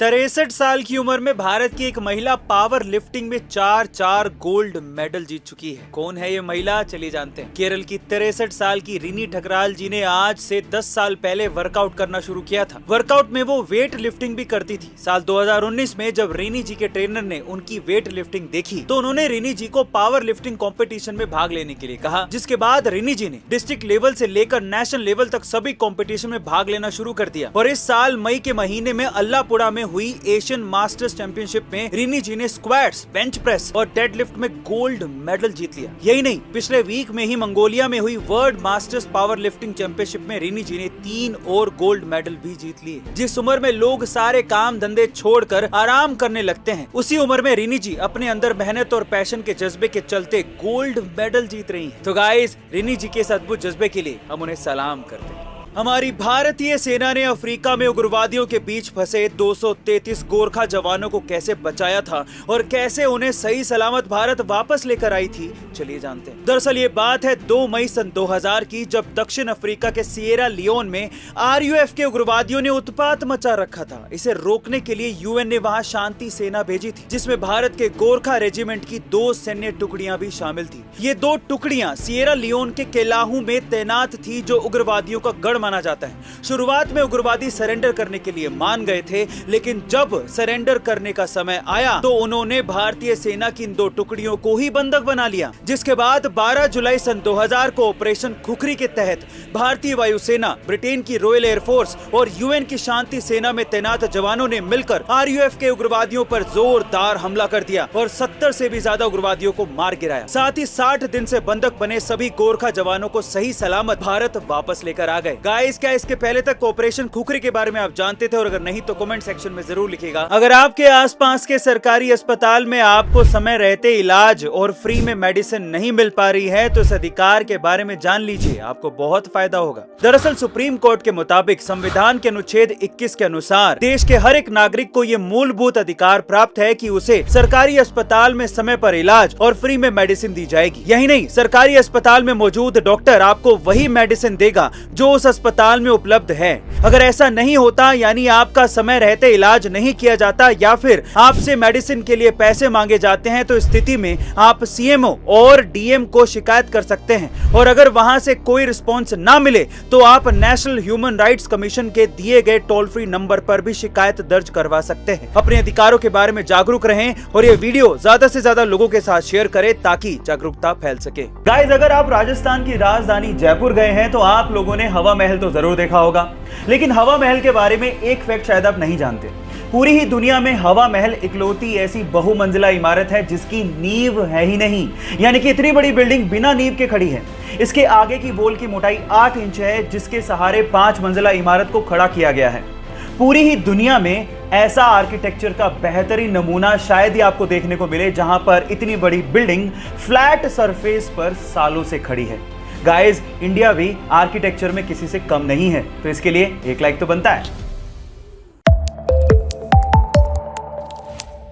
63 साल की उम्र में भारत की एक महिला पावर लिफ्टिंग में चार गोल्ड मेडल जीत चुकी है। कौन है ये महिला, चलिए जानते हैं। केरल की 63 साल की रिनी ठकराल जी ने आज से 10 साल पहले वर्कआउट करना शुरू किया था। वर्कआउट में वो वेट लिफ्टिंग भी करती थी। साल 2019 में जब रिनी जी के ट्रेनर ने उनकी वेट लिफ्टिंग देखी तो उन्होंने रिनी जी को पावर लिफ्टिंग कॉम्पिटिशन में भाग लेने के लिए कहा, जिसके बाद रिनी जी ने डिस्ट्रिक्ट लेवल से लेकर नेशनल लेवल तक सभी कॉम्पिटिशन में भाग लेना शुरू कर दिया। और इस साल मई के महीने में अल्लापुरा में हुई एशियन मास्टर्स चैंपियनशिप में रिनी जी ने स्क्वाट्स, बेंच प्रेस और डेडलिफ्ट में गोल्ड मेडल जीत लिया। यही नहीं, पिछले वीक में ही मंगोलिया में हुई world masters power lifting championship में रिनी जी ने 3 और गोल्ड मेडल भी जीत लिए। जिस उम्र में लोग सारे काम धंधे छोड़कर आराम करने लगते हैं, उसी उम्र में रिनी जी अपने अंदर मेहनत और पैशन के जज्बे के चलते गोल्ड मेडल जीत रही हैं। तो गाइस, रिनी जी के इस अद्भुत जज्बे के लिए हम उन्हें सलाम करते हैं। हमारी भारतीय सेना ने अफ्रीका में उग्रवादियों के बीच फंसे 233 गोरखा जवानों को कैसे बचाया था और कैसे उन्हें सही सलामत भारत वापस लेकर आई थी, चलिए जानते हैं। दरअसल ये बात है 2 मई सन 2000 की, जब दक्षिण अफ्रीका के सिएरा लियोन में RUF के उग्रवादियों ने उत्पात मचा रखा था। इसे रोकने के लिए UN ने वहां शांति सेना भेजी थी, जिसमें भारत के गोरखा रेजिमेंट की 2 सैन्य टुकड़ियां भी शामिल थी। ये 2 टुकड़ियां सिएरा लियोन के केलाहू में तैनात थी, जो उग्रवादियों का गढ़ माना जाता है। शुरुआत में उग्रवादी सरेंडर करने के लिए मान गए थे, लेकिन जब सरेंडर करने का समय आया तो उन्होंने भारतीय सेना की इन 2 टुकड़ियों को ही बंधक बना लिया। जिसके बाद 12 जुलाई सन 2000 को ऑपरेशन खुखरी के तहत भारतीय वायुसेना, ब्रिटेन की रॉयल एयरफोर्स और UN की शांति सेना में तैनात जवानों ने मिलकर RUF के उग्रवादियों पर जोरदार हमला कर दिया और 70 से भी ज्यादा उग्रवादियों को मार गिराया। साथ ही 60 दिन से बंधक बने सभी गोरखा जवानों को सही सलामत भारत वापस लेकर आ गए। गाइस, क्या इसके पहले तक ऑपरेशन खुखरी के बारे में आप जानते थे? और अगर नहीं तो कमेंट सेक्शन में जरूर लिखिएगा। अगर आपके आसपास के सरकारी अस्पताल में आपको समय रहते इलाज और फ्री में मेडिसिन नहीं मिल पा रही है तो इस अधिकार के बारे में जान लीजिए, आपको बहुत फायदा होगा। दरअसल सुप्रीम कोर्ट के मुताबिक संविधान के अनुच्छेद 21 के अनुसार देश के हर एक नागरिक को ये मूलभूत अधिकार प्राप्त है कि उसे सरकारी अस्पताल में समय पर इलाज और फ्री में मेडिसिन दी जाएगी। यही नहीं, सरकारी अस्पताल में मौजूद डॉक्टर आपको वही मेडिसिन देगा जो उस अस्पताल में उपलब्ध है। अगर ऐसा नहीं होता, यानी आपका समय रहते इलाज नहीं किया जाता या फिर आपसे मेडिसिन के लिए पैसे मांगे जाते हैं, तो इस स्थिति में आप CMO और DM को शिकायत कर सकते हैं। और अगर वहां से कोई रिस्पॉन्स ना मिले तो आप नेशनल ह्यूमन राइट्स कमीशन के दिए गए टोल फ्री नंबर पर भी शिकायत दर्ज करवा सकते हैं। अपने अधिकारों के बारे में जागरूक रहें और ये वीडियो ज्यादा से ज्यादा लोगों के साथ शेयर करें ताकि जागरूकता फैल सके। गाइस, अगर आप राजस्थान की राजधानी जयपुर गए हैं तो आप लोगों ने हवा महल तो जरूर देखा होगा, लेकिन हवा महल के बारे में एक फैक्ट शायद आप नहीं जानते। पूरी ही दुनिया में हवा महल इकलौती ऐसी बहुमंजिला इमारत है जिसकी नींव है ही नहीं, यानी कि इतनी बड़ी बिल्डिंग बिना नींव के खड़ी है। इसके आगे की वॉल की मोटाई 8 इंच है, जिसके सहारे 5 मंजिला इमारत को खड़ा किया गया है। पूरी ही दुनिया में ऐसा आर्किटेक्चर का बेहतरीन नमूना शायद ही आपको देखने को मिले, जहां पर इतनी बड़ी बिल्डिंग फ्लैट सरफेस पर सालों से खड़ी है। गाइस, इंडिया भी आर्किटेक्चर में किसी से कम नहीं है, तो इसके लिए एक लाइक तो बनता है।